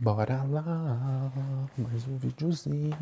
Bora lá, mais um videozinho.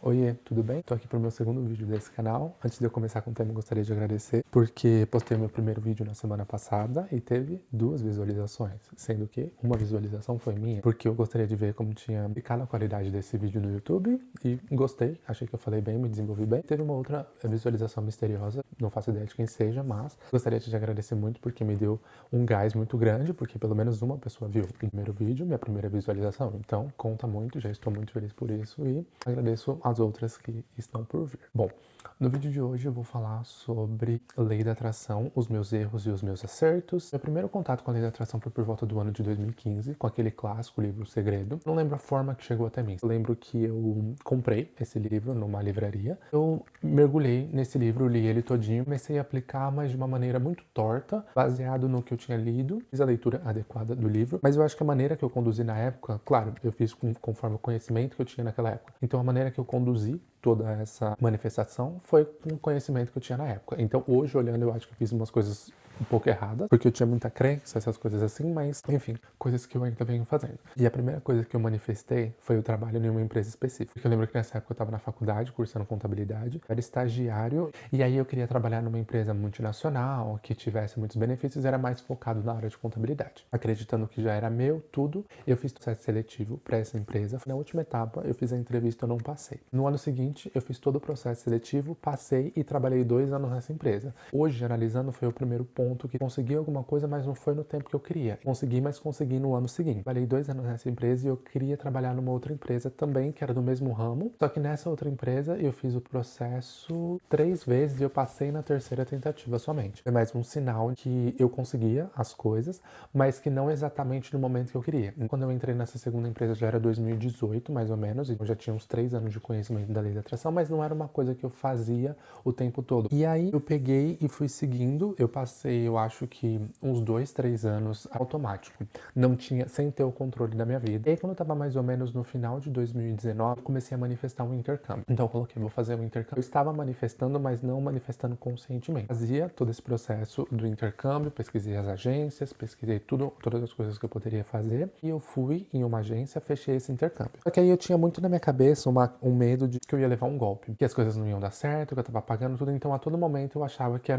Oiê, tudo bem? Tô aqui pro meu segundo vídeo desse canal. Antes de eu começar com o tema, eu gostaria de agradecer, porque postei meu primeiro vídeo na semana passada e teve 2 visualizações, sendo que uma visualização foi minha, porque eu gostaria de ver como tinha ficado a qualidade desse vídeo no YouTube e gostei, achei que eu falei bem, me desenvolvi bem. Teve uma outra visualização misteriosa, não faço ideia de quem seja, mas gostaria de te agradecer muito porque me deu um gás muito grande, porque pelo menos uma pessoa viu o primeiro vídeo, minha primeira visualização. Então, conta muito, já estou muito feliz por isso e agradeço as outras que estão por vir. Bom, no vídeo de hoje eu vou falar sobre lei da atração, os meus erros e os meus acertos. Meu primeiro contato com a lei da atração foi por volta do ano de 2015, com aquele clássico livro O Segredo. Não lembro a forma que chegou até mim. Eu lembro que eu comprei esse livro numa livraria. Eu mergulhei nesse livro, li ele todinho, comecei a aplicar, mas de uma maneira muito torta, baseado no que eu tinha lido. Fiz a leitura adequada do livro, mas eu acho que a maneira que eu conduzi na época, claro, eu fiz conforme o conhecimento que eu tinha naquela época. Então a maneira que eu conduzi toda essa manifestação foi com o conhecimento que eu tinha na época. Então hoje, olhando, eu acho que eu fiz umas coisas um pouco erradas, porque eu tinha muita crença, essas coisas assim, mas enfim, coisas que eu ainda venho fazendo. E a primeira coisa que eu manifestei foi o trabalho em uma empresa específica. Porque eu lembro que nessa época eu estava na faculdade, cursando contabilidade, era estagiário, e aí eu queria trabalhar numa empresa multinacional, que tivesse muitos benefícios, era mais focado na área de contabilidade. Acreditando que já era meu, tudo, eu fiz processo seletivo para essa empresa. Na última etapa, eu fiz a entrevista, eu não passei. No ano seguinte, eu fiz todo o processo seletivo, passei e trabalhei 2 anos nessa empresa. Hoje, analisando, foi o primeiro ponto que consegui alguma coisa, mas não foi no tempo que eu queria. Consegui, mas consegui no ano seguinte. Trabalhei 2 anos nessa empresa e eu queria trabalhar numa outra empresa também, que era do mesmo ramo. Só que nessa outra empresa, eu fiz o processo 3 vezes e eu passei na terceira tentativa somente. É mais um sinal que eu conseguia as coisas, mas que não exatamente no momento que eu queria. Quando eu entrei nessa segunda empresa já era 2018, mais ou menos, e eu já tinha uns 3 anos de conhecimento da lei da atração, mas não era uma coisa que eu fazia o tempo todo. E aí eu peguei e fui seguindo, eu passei, eu acho que uns 2, 3 anos automático. Não tinha, sem ter o controle da minha vida. E aí quando eu tava mais ou menos no final de 2019, eu comecei a manifestar um intercâmbio. Então eu coloquei, vou fazer um intercâmbio. Eu estava manifestando, mas não manifestando conscientemente. Fazia todo esse processo do intercâmbio, pesquisei as agências, pesquisei tudo, todas as coisas que eu poderia fazer. E eu fui em uma agência, fechei esse intercâmbio. Só que aí eu tinha muito na minha cabeça um medo de que eu ia levar um golpe. Que as coisas não iam dar certo, que eu tava pagando tudo. Então a todo momento eu achava que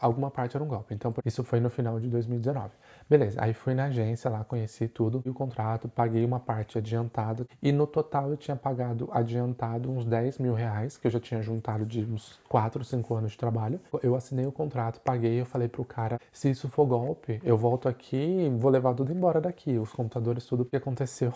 alguma parte era um golpe. Então isso foi no final de 2019. Beleza, aí fui na agência lá, conheci tudo, e o contrato, paguei uma parte adiantada. E no total eu tinha pagado adiantado uns 10 mil reais, que eu já tinha juntado de uns 4, 5 anos de trabalho. Eu assinei o contrato, paguei, eu falei pro cara, se isso for golpe, eu volto aqui e vou levar tudo embora daqui, os computadores, tudo o que aconteceu.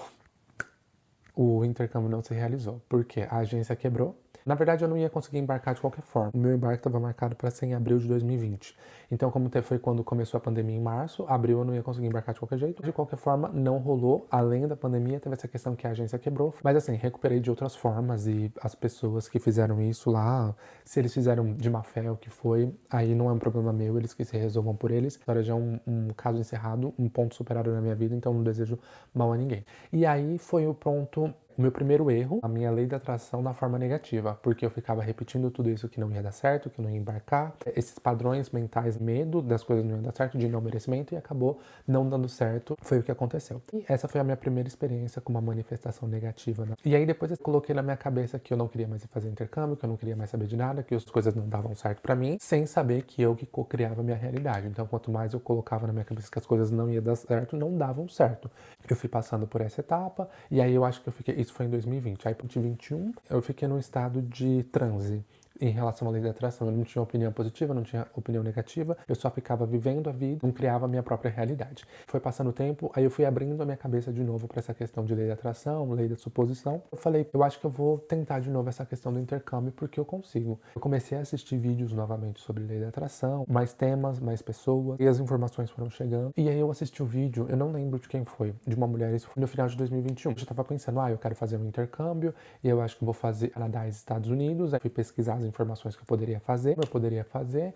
O intercâmbio não se realizou, porque a agência quebrou. Na verdade, eu não ia conseguir embarcar de qualquer forma. O meu embarque estava marcado para ser em abril de 2020. Então, como foi quando começou a pandemia em março, abril eu não ia conseguir embarcar de qualquer jeito. De qualquer forma, não rolou. Além da pandemia, teve essa questão que a agência quebrou. Mas assim, recuperei de outras formas e as pessoas que fizeram isso lá, se eles fizeram de má fé o que foi, aí não é um problema meu, eles que se resolvam por eles. A história já é um caso encerrado, um ponto superado na minha vida, então não desejo mal a ninguém. E aí foi o ponto. O meu primeiro erro, a minha lei da atração da forma negativa, porque eu ficava repetindo tudo isso que não ia dar certo, que não ia embarcar, esses padrões mentais, medo das coisas não iam dar certo, de não merecimento, e acabou não dando certo, foi o que aconteceu. E essa foi a minha primeira experiência com uma manifestação negativa, né? E aí depois eu coloquei na minha cabeça que eu não queria mais fazer intercâmbio, que eu não queria mais saber de nada, que as coisas não davam certo pra mim, sem saber que eu que co-criava a minha realidade. Então quanto mais eu colocava na minha cabeça que as coisas não iam dar certo, não davam certo. Eu fui passando por essa etapa, e aí eu acho que eu fiquei, isso foi em 2020, aí em 2021 eu fiquei num estado de transe em relação à lei da atração. Eu não tinha opinião positiva, não tinha opinião negativa, eu só ficava vivendo a vida, não criava a minha própria realidade. Foi passando o tempo, aí eu fui abrindo a minha cabeça de novo para essa questão de lei da atração, lei da suposição. Eu falei, eu acho que eu vou tentar de novo essa questão do intercâmbio porque eu consigo. Eu comecei a assistir vídeos novamente sobre lei da atração, mais temas, mais pessoas, e as informações foram chegando. E aí eu assisti o vídeo, eu não lembro de quem foi, de uma mulher, isso foi no final de 2021. Eu já tava pensando, eu quero fazer um intercâmbio, e eu acho que vou fazer Canadá e Estados Unidos. Aí fui pesquisar as informações que eu poderia fazer,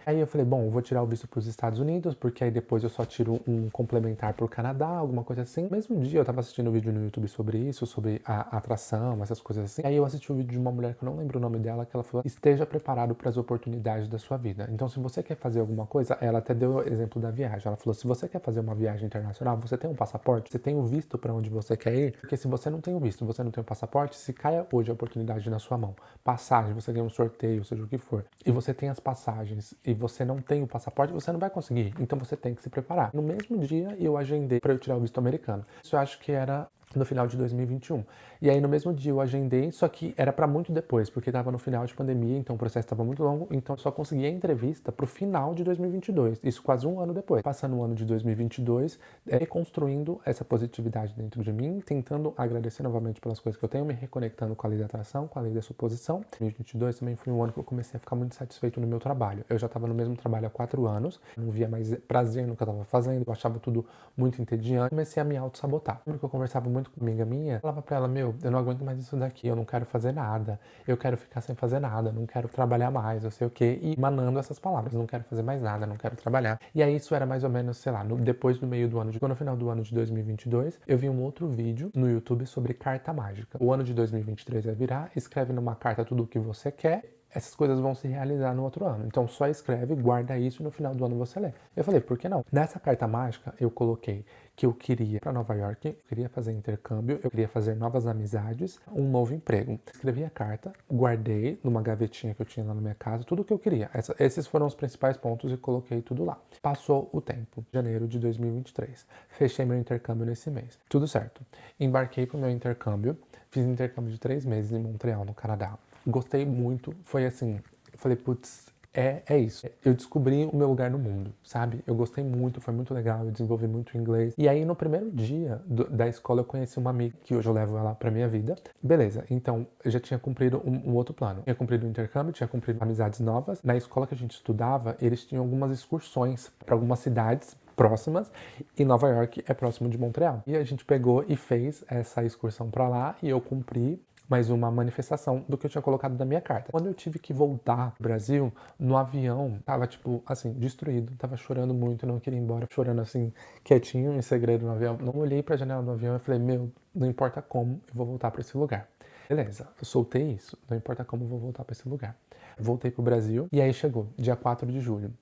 Aí eu falei, bom, eu vou tirar o visto para os Estados Unidos, porque aí depois eu só tiro um complementar para o Canadá, alguma coisa assim. No mesmo dia eu tava assistindo um vídeo no YouTube sobre isso, sobre a atração, essas coisas assim. Aí eu assisti um vídeo de uma mulher que eu não lembro o nome dela, que ela falou, esteja preparado para as oportunidades da sua vida. Então, se você quer fazer alguma coisa, ela até deu o exemplo da viagem. Ela falou, se você quer fazer uma viagem internacional, você tem um passaporte, você tem o visto para onde você quer ir, porque se você não tem o visto, você não tem o passaporte, se caia hoje a oportunidade na sua mão, passagem, você ganha um sorteio, seja o que for, e você tem as passagens e você não tem o passaporte, você não vai conseguir. Então você tem que se preparar. No mesmo dia eu agendei para eu tirar o visto americano. Isso eu acho que era no final de 2021. E aí no mesmo dia eu agendei, só que era para muito depois, porque estava no final de pandemia, então o processo estava muito longo, então eu só consegui a entrevista pro final de 2022, isso quase um ano depois. Passando o ano de 2022, reconstruindo essa positividade dentro de mim, tentando agradecer novamente pelas coisas que eu tenho, me reconectando com a lei da atração, com a lei da suposição. 2022 também foi um ano que eu comecei a ficar muito satisfeito no meu trabalho. Eu já estava no mesmo trabalho há 4 anos, não via mais prazer no que eu estava fazendo, eu achava tudo muito entediante, comecei a me auto-sabotar. Lembro que eu conversava muito com uma amiga minha, falava pra ela, meu, eu não aguento mais isso daqui, eu não quero fazer nada, eu quero ficar sem fazer nada, não quero trabalhar mais, não sei o quê, e manando essas palavras, não quero fazer mais nada, não quero trabalhar. E aí isso era mais ou menos, sei lá, depois do meio do ano, no final do ano de 2022, eu vi um outro vídeo no YouTube sobre carta mágica. O ano de 2023 vai virar, escreve numa carta tudo o que você quer, essas coisas vão se realizar no outro ano. Então só escreve, guarda isso e no final do ano você lê. Eu falei, por que não? Nessa carta mágica eu coloquei que eu queria ir para Nova York, eu queria fazer intercâmbio, eu queria fazer novas amizades, um novo emprego. Escrevi a carta, guardei numa gavetinha que eu tinha lá na minha casa, tudo o que eu queria. Esses foram os principais pontos e coloquei tudo lá. Passou o tempo, janeiro de 2023. Fechei meu intercâmbio nesse mês. Tudo certo. Embarquei para o meu intercâmbio, fiz intercâmbio de 3 meses em Montreal, no Canadá. Gostei muito, foi assim, eu falei, putz, é isso. Eu descobri o meu lugar no mundo, sabe? Eu gostei muito, foi muito legal, eu desenvolvi muito inglês. E aí, no primeiro dia da escola, eu conheci uma amiga, que hoje eu levo ela pra minha vida. Beleza, então, eu já tinha cumprido um outro plano. Tinha cumprido o intercâmbio, tinha cumprido amizades novas. Na escola que a gente estudava, eles tinham algumas excursões para algumas cidades próximas, e Nova York é próximo de Montreal. E a gente pegou e fez essa excursão pra lá, e eu cumpri mais uma manifestação do que eu tinha colocado na minha carta. Quando eu tive que voltar pro Brasil, no avião, tava tipo, assim, destruído, tava chorando muito, não queria ir embora, chorando assim, quietinho, em segredo no avião. Não olhei pra janela do avião e falei, meu, não importa como, eu vou voltar pra esse lugar. Beleza, eu soltei isso, não importa como, eu vou voltar pra esse lugar. Voltei pro Brasil, e aí chegou, dia 4 de julho.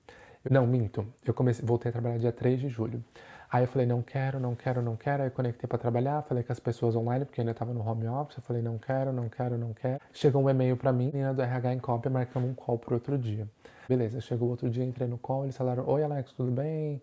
Não, minto, voltei a trabalhar dia 3 de julho. Aí eu falei, não quero. Aí eu conectei pra trabalhar, falei com as pessoas online, porque eu ainda tava no home office. Eu falei, não quero. Chegou um e-mail pra mim, menina do RH em cópia, marcando um call pro outro dia. Beleza, chegou outro dia, entrei no call, eles falaram, oi Alex, tudo bem?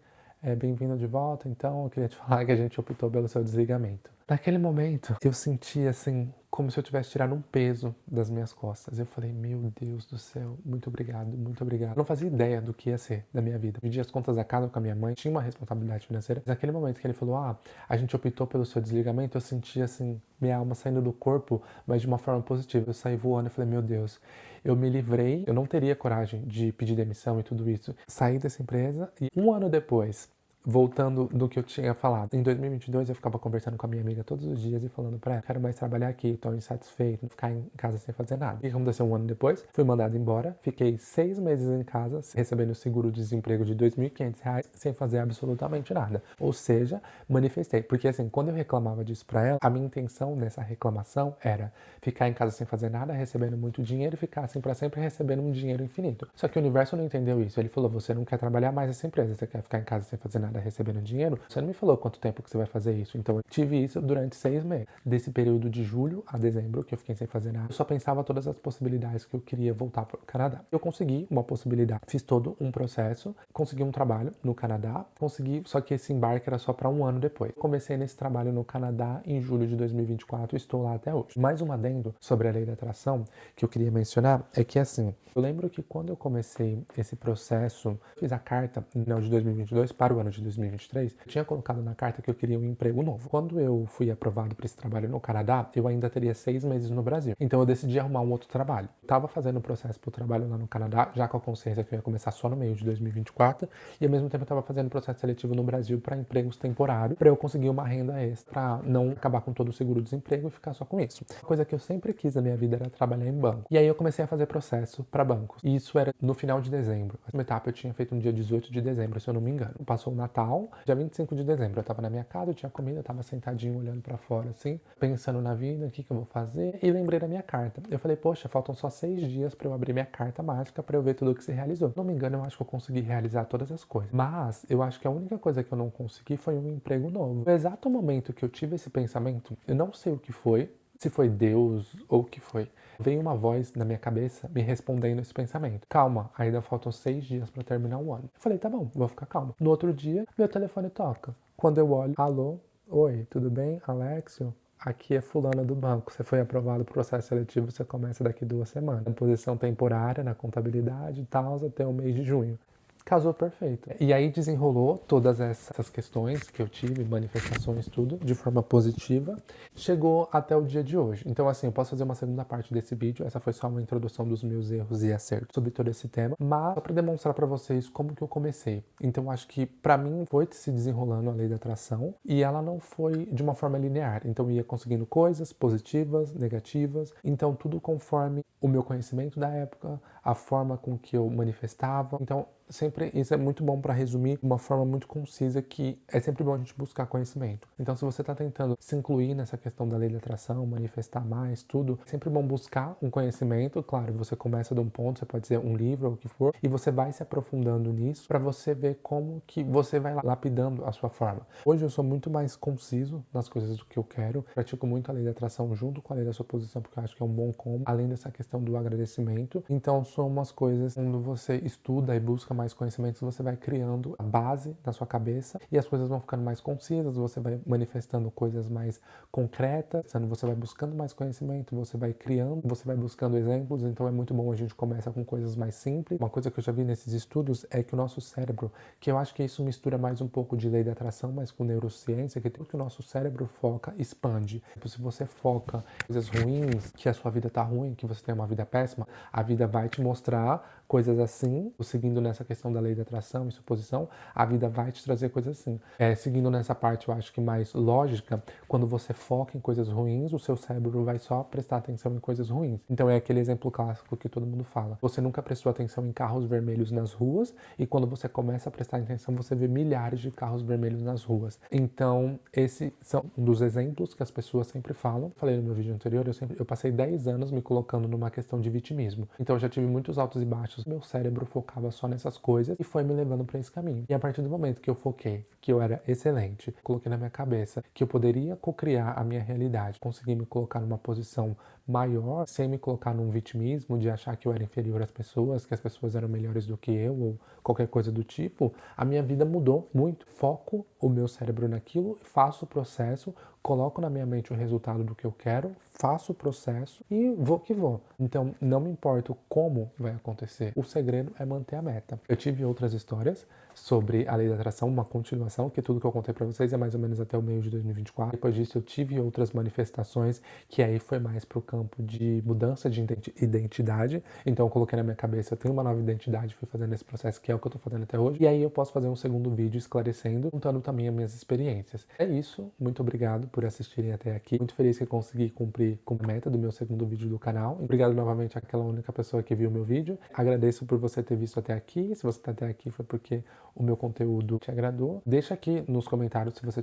Bem-vindo de volta, então eu queria te falar que a gente optou pelo seu desligamento. Naquele momento, eu senti assim, como se eu tivesse tirado um peso das minhas costas. Eu falei, meu Deus do céu, muito obrigado, muito obrigado. Eu não fazia ideia do que ia ser da minha vida. Dividi as contas da casa com a minha mãe, tinha uma responsabilidade financeira. Mas naquele momento que ele falou, a gente optou pelo seu desligamento, eu senti assim, minha alma saindo do corpo, mas de uma forma positiva. Eu saí voando e falei, meu Deus, eu me livrei, eu não teria coragem de pedir demissão e tudo isso. Saí dessa empresa e um ano depois, voltando do que eu tinha falado. Em 2022 eu ficava conversando com a minha amiga todos os dias e falando pra ela, quero mais trabalhar aqui, tô insatisfeito, não ficar em casa sem fazer nada. O que aconteceu um ano depois? Fui mandado embora, fiquei 6 meses em casa, recebendo seguro-desemprego de R$2.500 sem fazer absolutamente nada. Ou seja, manifestei. Porque assim, quando eu reclamava disso pra ela, a minha intenção nessa reclamação era ficar em casa sem fazer nada, recebendo muito dinheiro e ficar assim pra sempre recebendo um dinheiro infinito. Só que o universo não entendeu isso. Ele falou, você não quer trabalhar mais nessa empresa, você quer ficar em casa sem fazer nada, recebendo dinheiro, você não me falou quanto tempo que você vai fazer isso. Então eu tive isso durante 6 meses. Desse período de julho a dezembro, que eu fiquei sem fazer nada, eu só pensava todas as possibilidades que eu queria voltar para o Canadá. Eu consegui uma possibilidade, fiz todo um processo, consegui um trabalho no Canadá, consegui, só que esse embarque era só para um ano depois. Comecei nesse trabalho no Canadá em julho de 2024 e estou lá até hoje. Mais um adendo sobre a lei da atração que eu queria mencionar é que assim, eu lembro que quando eu comecei esse processo, fiz a carta no final de 2022 para o ano de de 2023, eu tinha colocado na carta que eu queria um emprego novo. Quando eu fui aprovado para esse trabalho no Canadá, eu ainda teria 6 meses no Brasil. Então eu decidi arrumar um outro trabalho. Tava fazendo o processo pro trabalho lá no Canadá, já com a consciência que eu ia começar só no meio de 2024, e ao mesmo tempo eu tava fazendo o processo seletivo no Brasil para empregos temporários, para eu conseguir uma renda extra, para não acabar com todo o seguro-desemprego e ficar só com isso. Uma coisa que eu sempre quis na minha vida era trabalhar em banco. E aí eu comecei a fazer processo para bancos. E isso era no final de dezembro. A última etapa eu tinha feito no dia 18 de dezembro, se eu não me engano. Passou o Natal, dia 25 de dezembro. Eu tava na minha casa, eu tinha comida, eu tava sentadinho olhando para fora assim, pensando na vida, o que eu vou fazer. E lembrei da minha carta. Eu falei, poxa, faltam só 6 dias para eu abrir minha carta mágica para eu ver tudo o que se realizou. Se não me engano, eu acho que eu consegui realizar todas as coisas. Mas eu acho que a única coisa que eu não consegui foi um emprego novo. No exato momento que eu tive esse pensamento, eu não sei o que foi, se foi Deus ou o que foi. Veio uma voz na minha cabeça me respondendo esse pensamento. Calma, ainda faltam 6 dias para terminar o ano. Eu falei, tá bom, vou ficar calmo. No outro dia, meu telefone toca. Quando eu olho, alô, oi, tudo bem, Alexio? Aqui é fulana do banco, você foi aprovado para o processo seletivo, você começa daqui 2 semanas. Em posição temporária na contabilidade e tal, até o mês de junho. Casou perfeito. E aí desenrolou todas essas questões que eu tive, manifestações, tudo, de forma positiva. Chegou até o dia de hoje. Então, assim, eu posso fazer uma segunda parte desse vídeo. Essa foi só uma introdução dos meus erros e acertos sobre todo esse tema. Mas só para demonstrar para vocês como que eu comecei. Então, acho que para mim foi se desenrolando a lei da atração. E ela não foi de uma forma linear. Então, eu ia conseguindo coisas positivas, negativas. Então, tudo conforme o meu conhecimento da época, a forma com que eu manifestava. Então, sempre isso é muito bom para resumir de uma forma muito concisa, que é sempre bom a gente buscar conhecimento. Então, se você está tentando se incluir nessa questão da lei da atração, manifestar mais, tudo, é sempre bom buscar um conhecimento. Claro, você começa de um ponto, você pode ser um livro ou o que for, e você vai se aprofundando nisso para você ver como que você vai lapidando a sua forma. Hoje eu sou muito mais conciso nas coisas do que eu quero, pratico muito a lei da atração junto com a lei da suposição, porque eu acho que é um bom combo, além dessa questão do agradecimento. Então, são umas coisas quando você estuda e busca mais conhecimentos, você vai criando a base na sua cabeça e as coisas vão ficando mais concisas, você vai manifestando coisas mais concretas, você vai buscando mais conhecimento, você vai criando, você vai buscando exemplos. Então é muito bom a gente começa com coisas mais simples. Uma coisa que eu já vi nesses estudos é que o nosso cérebro, que eu acho que isso mistura mais um pouco de lei da atração, mas com neurociência, que tudo que o nosso cérebro foca, expande. Se você foca em coisas ruins, que a sua vida tá ruim, que você tem uma vida péssima, a vida vai te mostrar coisas assim, seguindo nessa questão da lei da atração e suposição, a vida vai te trazer coisas assim. Seguindo nessa parte, eu acho que mais lógica, quando você foca em coisas ruins, o seu cérebro vai só prestar atenção em coisas ruins. Então é aquele exemplo clássico que todo mundo fala. Você nunca prestou atenção em carros vermelhos nas ruas, e quando você começa a prestar atenção, você vê milhares de carros vermelhos nas ruas. Então, esses são um dos exemplos que as pessoas sempre falam. Falei no meu vídeo anterior, eu passei 10 anos me colocando numa questão de vitimismo. Então eu já tive muitos altos e baixos, meu cérebro focava só nessas coisas e foi me levando para esse caminho. E a partir do momento que eu foquei, que eu era excelente, coloquei na minha cabeça que eu poderia cocriar a minha realidade, consegui me colocar numa posição maior, sem me colocar num vitimismo de achar que eu era inferior às pessoas, que as pessoas eram melhores do que eu ou qualquer coisa do tipo, a minha vida mudou muito. Foco o meu cérebro naquilo, faço o processo, coloco na minha mente o resultado do que eu quero, faço o processo e vou que vou. Então, não me importa como vai acontecer. O segredo é manter a meta. Eu tive outras histórias sobre a lei da atração, uma continuação, que tudo que eu contei para vocês é mais ou menos até o meio de 2024. Depois disso, eu tive outras manifestações, que aí foi mais pro campo de mudança de identidade. Então, eu coloquei na minha cabeça, eu tenho uma nova identidade, fui fazendo esse processo, que é o que eu tô fazendo até hoje. E aí eu posso fazer um segundo vídeo esclarecendo, contando também as minhas experiências. É isso. Muito obrigado por assistirem até aqui. Muito feliz que eu consegui cumprir com a meta do meu segundo vídeo do canal. Obrigado novamente àquela única pessoa que viu o meu vídeo. Agradeço por você ter visto até aqui. Se você tá até aqui foi porque o meu conteúdo te agradou. Deixa aqui nos comentários se você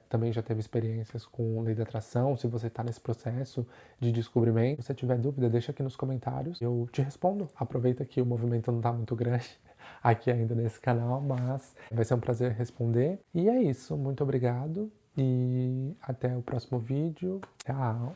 também já teve experiências com lei da atração, se você tá nesse processo de descobrimento. Se você tiver dúvida, deixa aqui nos comentários. Eu te respondo. Aproveita que o movimento não tá muito grande aqui ainda nesse canal, mas vai ser um prazer responder. E é isso. Muito obrigado. E até o próximo vídeo. Tchau!